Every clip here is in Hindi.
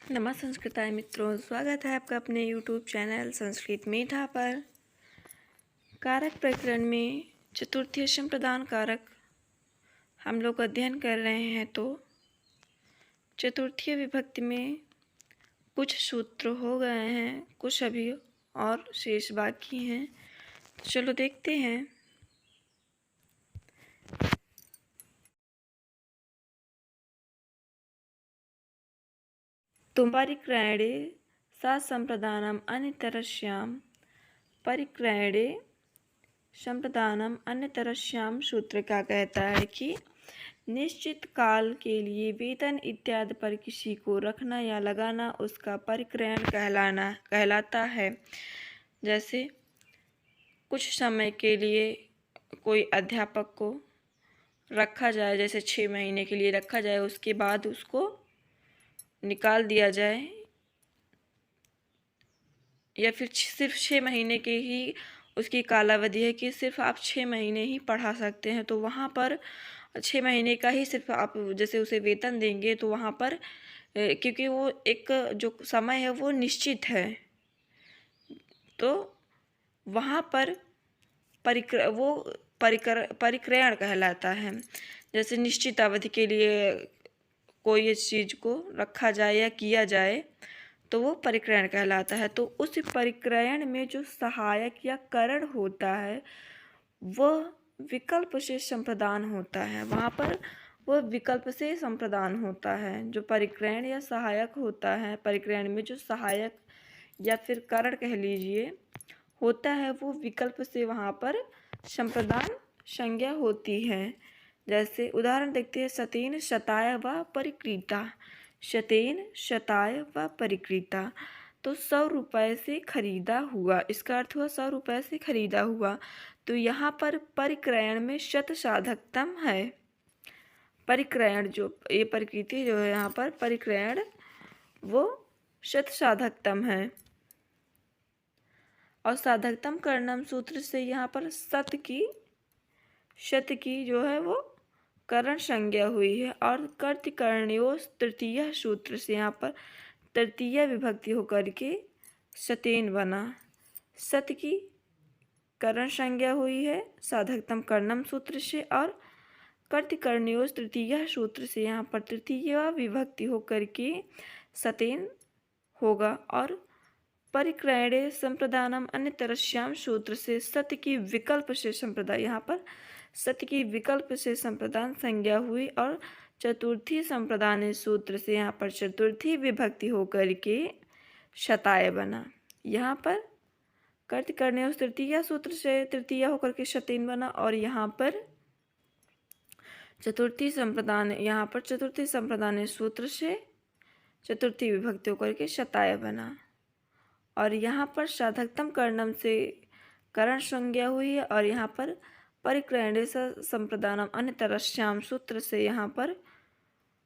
नमः संस्कृताय मित्रों, स्वागत है आपका अपने YouTube चैनल संस्कृत मीठा पर। कारक प्रकरण में चतुर्थी संप्रदान कारक हम लोग अध्ययन कर रहे हैं। तो चतुर्थी विभक्ति में कुछ सूत्र हो गए हैं, कुछ अभी और शेष बाकी हैं। तो चलो देखते हैं। तुम परिक्रयणे सा संप्रदानम अन्यतरस्याम परिक्रयणे संप्रदानम अन्यतरस्याम सूत्र क्या कहता है कि निश्चित काल के लिए वेतन इत्यादि पर किसी को रखना या लगाना उसका परिक्रयण कहलाता है। जैसे कुछ समय के लिए कोई अध्यापक को रखा जाए, जैसे 6 महीने के लिए रखा जाए, उसके बाद उसको निकाल दिया जाए, या फिर सिर्फ 6 महीने के ही उसकी कालावधि है कि सिर्फ आप 6 महीने ही पढ़ा सकते हैं, तो वहाँ पर 6 महीने का ही सिर्फ आप जैसे उसे वेतन देंगे, तो वहाँ पर क्योंकि वो एक जो समय है वो निश्चित है, तो वहाँ पर परिक्रयण कहलाता है। जैसे निश्चित अवधि के लिए कोई इस चीज़ को रखा जाए या किया जाए तो वो परिक्रयण कहलाता है। तो उस परिक्रयण में जो सहायक या कारण होता है वह विकल्प से संप्रदान होता है। वहाँ पर वह विकल्प से संप्रदान होता है। जो परिक्रयण या सहायक होता है, परिक्रयण में जो सहायक या फिर कारण कह लीजिए होता है, वो विकल्प से वहाँ पर संप्रदान संज्ञा होती है। जैसे उदाहरण देखते हैं, शतेन शताय व परिकृता। शतेन शताय व परिकृता, तो 100 रुपये से खरीदा हुआ, इसका अर्थ हुआ 100 रुपये से खरीदा हुआ। तो यहाँ पर परिक्रयण में शत साधकतम है। परिक्रयण जो ये प्रकृति जो है यहाँ पर परिक्रयण वो शत साधकतम है। और साधकतम कर्णम सूत्र से यहाँ पर शत की जो है वो करण संज्ञा हुई है। और कर्तकर्णयो तृतीय सूत्र से यहाँ पर तृतीय विभक्ति होकर के शतेन बना। सत की करण संज्ञा हुई है साधकतम कर्णम सूत्र से, और कर्तकर्णयो तृतीय सूत्र से यहाँ पर तृतीय विभक्ति होकर के शतेन होगा। और परिक्रयणे संप्रदानम अन्यतरस्याम सूत्र से सत्य की विकल्प से संप्रदान, यहाँ पर सत्य की विकल्प से संप्रदान संज्ञा हुई। और चतुर्थी संप्रदान सूत्र से यहाँ पर चतुर्थी विभक्ति होकर के शताय बना। यहाँ पर कर्तकर्णयो तृतीय सूत्र से तृतीय होकर के शतेन बना, और यहाँ पर चतुर्थी संप्रदान, यहाँ पर चतुर्थी संप्रदान सूत्र से चतुर्थी विभक्ति होकर के शताय बना। और यहाँ पर साधकतम कर्णम से करण संज्ञा हुई है। और यहाँ पर परिक्रयणे संप्रदानम अन्यतरस्याम सूत्र से यहाँ पर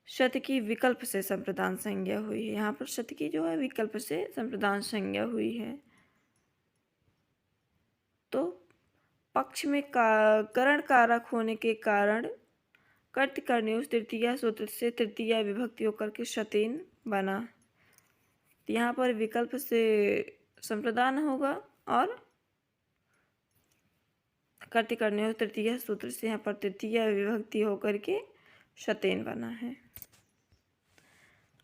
शत की विकल्प से संप्रदान संज्ञा हुई है। यहाँ पर शत की जो है विकल्प से संप्रदान संज्ञा हुई है। तो पक्ष में करण कारक होने के कारण कर्तकर्णयो तृतीय सूत्र से तृतीय विभक्ति होकर के शतेन बना। यहाँ पर विकल्प से संप्रदान होगा, और कर्तकर्णयो तृतीय सूत्र से यहाँ पर तृतीय विभक्ति होकर के शतेन बना है।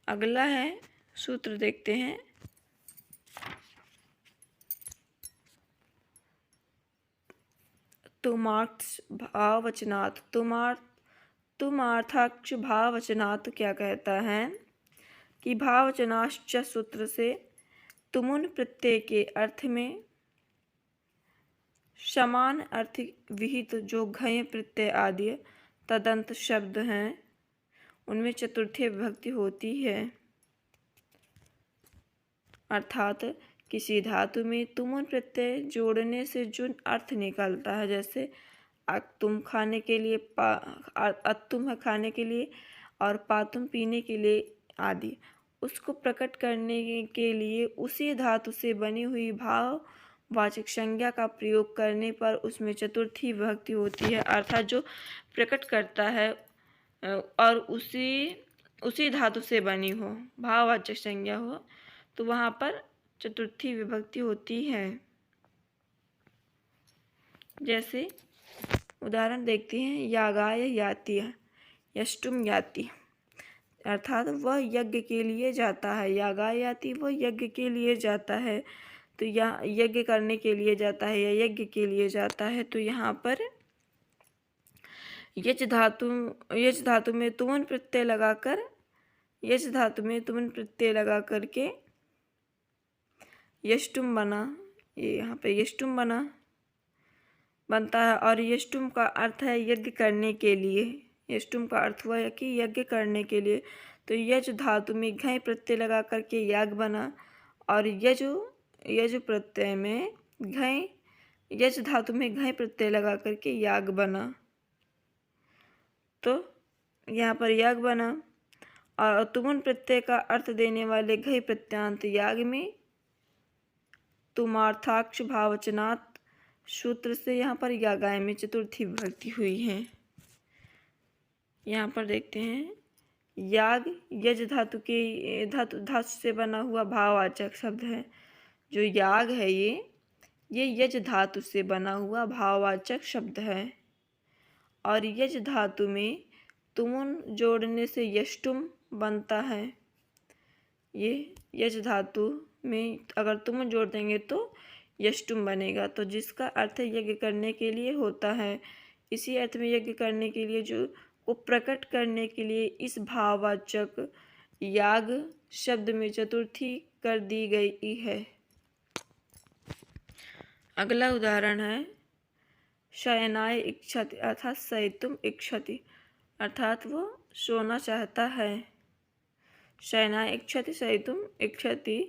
अगला है सूत्र देखते हैं। तुमार्थ भाववचनात्, तुमार्थाक्ष भाववचनात् क्या कहता है कि भाववचनाश्च सूत्र से तुमुन प्रत्यय के अर्थ में समान अर्थ विहित जो घय प्रत्यय आदि तदंत शब्द हैं उनमें चतुर्थी विभक्ति होती है। अर्थात किसी धातु में तुमुन प्रत्यय जोड़ने से जो अर्थ निकलता है, जैसे अक्तुम खाने के लिए, अत्तुम है खाने के लिए, और पातुम पीने के लिए आदि, उसको प्रकट करने के लिए उसी धातु से बनी हुई भाववाचक संज्ञा का प्रयोग करने पर उसमें चतुर्थी विभक्ति होती है। अर्थात जो प्रकट करता है और उसी उसी धातु से बनी हो, भाववाचक संज्ञा हो, तो वहाँ पर चतुर्थी विभक्ति होती है। जैसे उदाहरण देखते हैं, यागाय याति, यष्टुम याति, अर्थात वह यज्ञ के लिए जाता है। यागाय याति, वह यज्ञ के लिए जाता है, तो यहाँ यज्ञ करने के लिए जाता है या यज्ञ के लिए जाता है। तो यहाँ पर यज धातु में तुमन प्रत्यय लगाकर, यज धातु में तुमन प्रत्यय लगा करके यष्टुम बना, ये यहाँ पे यष्टुम बनता है। और यष्टुम का अर्थ है यज्ञ करने के लिए। यष्टुम का अर्थ हुआ है कि यज्ञ करने के लिए। तो यज धातु में घय प्रत्यय लगा करके याग बना, और यज प्रत्यय में घय, यज धातु में घय प्रत्यय लगा करके याग बना, तो यहाँ पर याग बना। और तुमुन प्रत्यय का अर्थ देने वाले घय प्रत्यांत याग में तुमार्थाक्ष भावचनात् सूत्र से यहाँ पर यागाय में चतुर्थी विभक्ति हुई है। यहाँ पर देखते हैं, याग यज धातु के धातु से बना हुआ भाववाचक शब्द है। जो याग है ये यज धातु से बना हुआ भाववाचक शब्द है। और यज धातु में तुमुन जोड़ने से यष्टुम बनता है। ये यज धातु में अगर तुमुन जोड़ देंगे तो यष्टुम बनेगा, तो जिसका अर्थ यज्ञ करने के लिए होता है। इसी अर्थ में यज्ञ करने के लिए जो को प्रकट करने के लिए इस भाववाचक याग शब्द में चतुर्थी कर दी गई है। अगला उदाहरण है, शयनाय इच्छति, अर्थात शयितुम इच्छति, अर्थात वो सोना चाहता है। शयनाय इच्छति शयितुम इच्छति,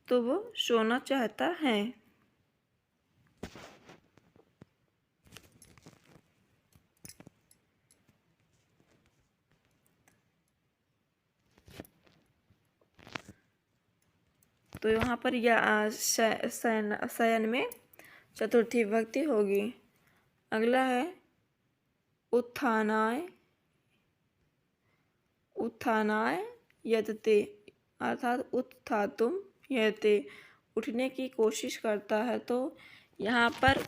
तो वो सोना चाहता है। तो यहाँ पर यह शयन में चतुर्थी विभक्ति होगी। अगला है उत्थानाय यतते, अर्थात उत्थातुम यते, उठने की कोशिश करता है। तो यहाँ पर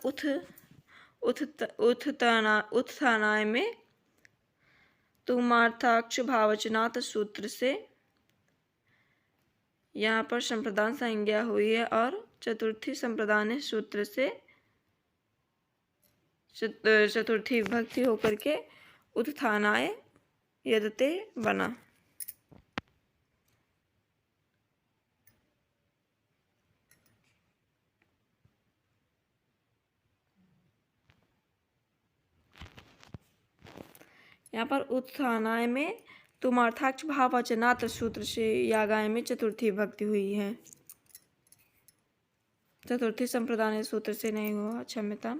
उत्थानाय में तुमार्थाक्ष भावचनात् सूत्र से यहाँ पर संप्रदान संज्ञा हुई है, और चतुर्थी संप्रदान सूत्र से चतुर्थी विभक्ति होकर के उत्थानाय यदते बना। यहाँ पर उत्थानाय में तुमार्थाक्ष भाववचनात् सूत्र से यागाय में चतुर्थी विभक्ति हुई है। चतुर्थी संप्रदान सूत्र से नहीं हुआ, क्षम्यता,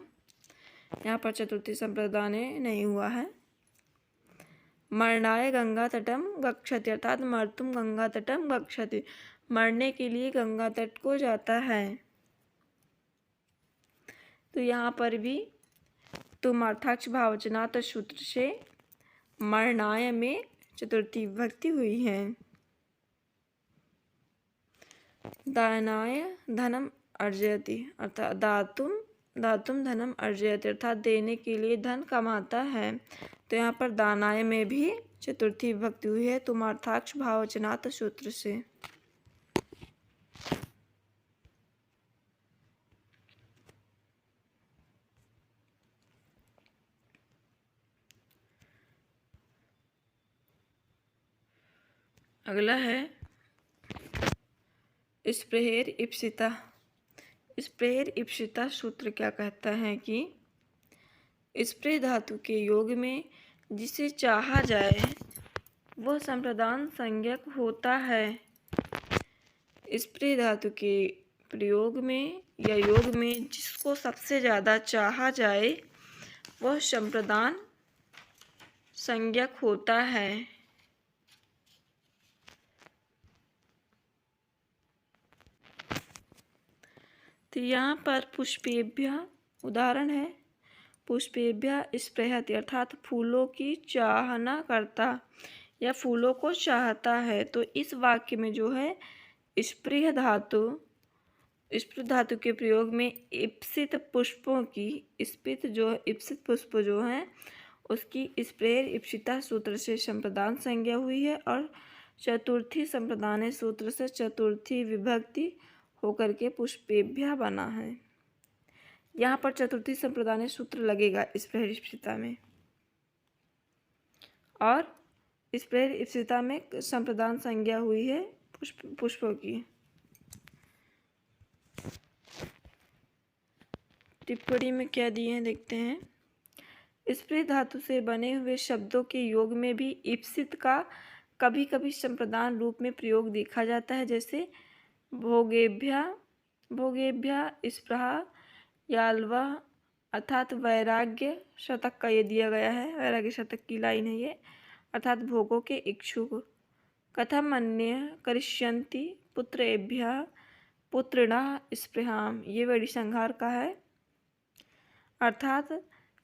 यहाँ पर चतुर्थी संप्रदान नहीं हुआ है। मरणाय गंगा तटम गच्छति, अर्थात मर्तुम गंगा तटम गच्छति, मरने के लिए गंगा तट को जाता है। तो यहाँ पर भी तुमार्थाक्ष भाववचनात् सूत्र से मरणाय में चतुर्थी विभक्ति हुई है। दानाय धनम अर्जयति, अर्थात दातुम धनम अर्जयति, अर्थात देने के लिए धन कमाता है। तो यहाँ पर दानाय में भी चतुर्थी विभक्ति हुई है तुमार्थाक्ष भाववचनात् सूत्र से। अगला है स्प्रेहेर इप्सिता। स्प्रेहेर इप्सिता सूत्र क्या कहता है कि स्प्रे धातु के योग में जिसे चाहा जाए वह संप्रदान संज्ञक होता है। स्प्रे धातु के प्रयोग में या योग में जिसको सबसे ज़्यादा चाहा जाए वह संप्रदान संज्ञक होता है। तो यहाँ पर पुष्पेभ्य उदाहरण है, पुष्पेभ्य स्पृहति, अर्थात फूलों की चाहना करता। या फूलों को चाहता है। तो इस वाक्य में जो है स्पृह धातु के प्रयोग में इप्सित पुष्पों की इप्सित पुष्प जो हैं उसकी स्प्रेर इप्सिता सूत्र से संप्रदान संज्ञा हुई है और चतुर्थी संप्रदान सूत्र से चतुर्थी विभक्ति होकर के पुष्पेभ्या बना है। यहाँ पर चतुर्थी संप्रदान सूत्र लगेगा स्प्रेर इप्सिता में, और स्प्रेर इप्सिता में संप्रदान संज्ञा हुई है पुष्पों की। टिप्पणी में क्या दिए हैं देखते हैं। स्प्रे धातु से बने हुए शब्दों के योग में भी इप्सित का कभी कभी संप्रदान रूप में प्रयोग देखा जाता है, जैसे भोगेभ्या स्पृहा याल्वा अर्थात वैराग्य शतक का ये दिया गया है, वैराग्य शतक की लाइन है ये, अर्थात भोगों के इच्छुक। कथम अन्य करिष्यन्ति पुत्रेभ्यः पुत्रिणः स्पृहाम, ये वेड़ी संहार का है, अर्थात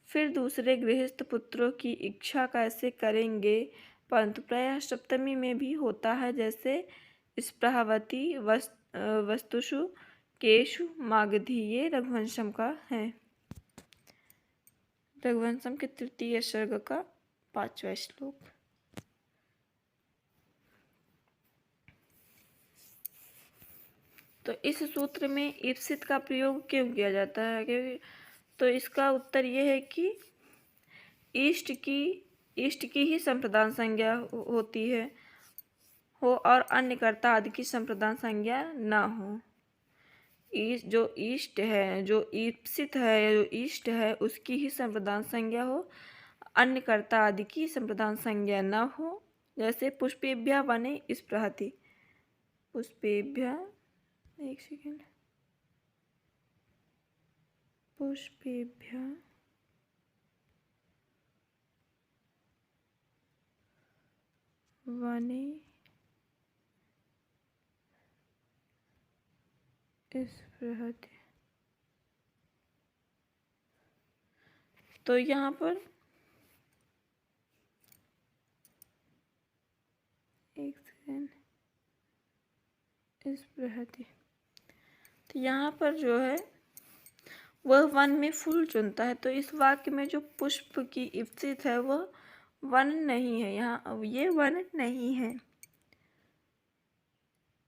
फिर दूसरे गृहस्थ पुत्रों की इच्छा कैसे करेंगे, परंतु प्रायः सप्तमी में भी होता है, जैसे स्पृहावती वस्तुषु केशु मागधी। ये रघुवंशम का है, रघुवंशम के 3 सर्ग का 5वां श्लोक। तो इस सूत्र में इप्सित का प्रयोग क्यों किया जाता है, क्योंकि तो इसका उत्तर ये है कि इष्ट की ही संप्रदान संज्ञा होती है और अन्य कर्ता आदि की संप्रदान संज्ञा ना हो। जो इष्ट है, जो इप्सित है, जो इष्ट है उसकी ही संप्रदान संज्ञा हो, अन्य कर्ता आदि की संप्रदान संज्ञा ना हो। जैसे पुष्पेभ्या बने स्पृहति, पुष्पेभ्या, एक सेकेंड, पुष्पेभ्या वने स्पृहति। तो यहाँ पर एक सेकेंड, स्पृहति, तो यहाँ पर जो है वह वन में फूल चुनता है। तो इस वाक्य में जो पुष्प की इप्सित है वह वन नहीं है, यहाँ ये वन नहीं है।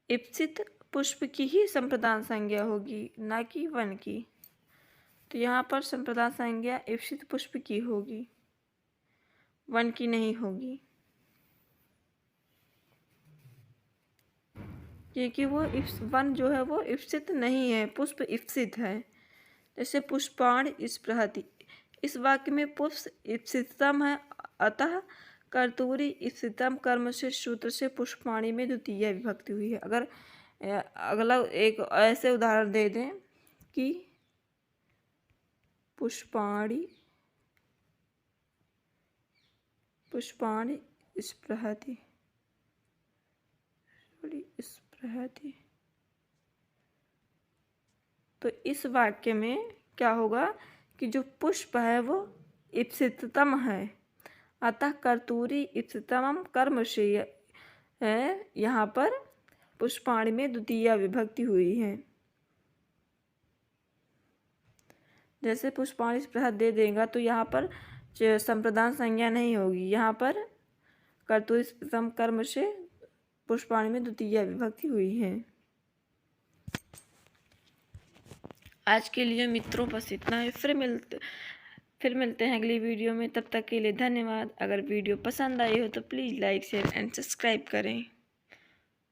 इप्सित पुष्प की ही संप्रदान संज्ञा होगी, ना कि वन की। तो यहाँ पर संप्रदान संज्ञा इप्सित पुष्प की होगी, वन की नहीं होगी, क्योंकि वो वन जो है वो इप्सित नहीं है, पुष्प इप्सित है। जैसे पुष्पाण स्पृहति, इस वाक्य में पुष्प इप्सितम है, अतः कर्तूरी इप्सितम कर्म से सूत्र से पुष्पाणी में द्वितीय विभक्ति हुई है। अगर अगला एक ऐसे उदाहरण दे दें कि पुष्पाणी स्पृहति, तो इस वाक्य में क्या होगा कि जो पुष्प है वो इप्सिततम है, अतः कर्तूरी इप्सितम कर्म से है, यहाँ पर पुष्पाणी में द्वितीय विभक्ति हुई है। जैसे पुष्पाणी स्पृहा दे देगा तो यहाँ पर संप्रदान संज्ञा नहीं होगी, यहाँ पर कर्तूरी इप्सितम कर्म से पुष्पाणी में द्वितीय विभक्ति हुई है। आज के लिए मित्रों बस इतना है, फिर मिलते हैं अगली वीडियो में। तब तक के लिए धन्यवाद। अगर वीडियो पसंद आई हो तो please like share and subscribe करें।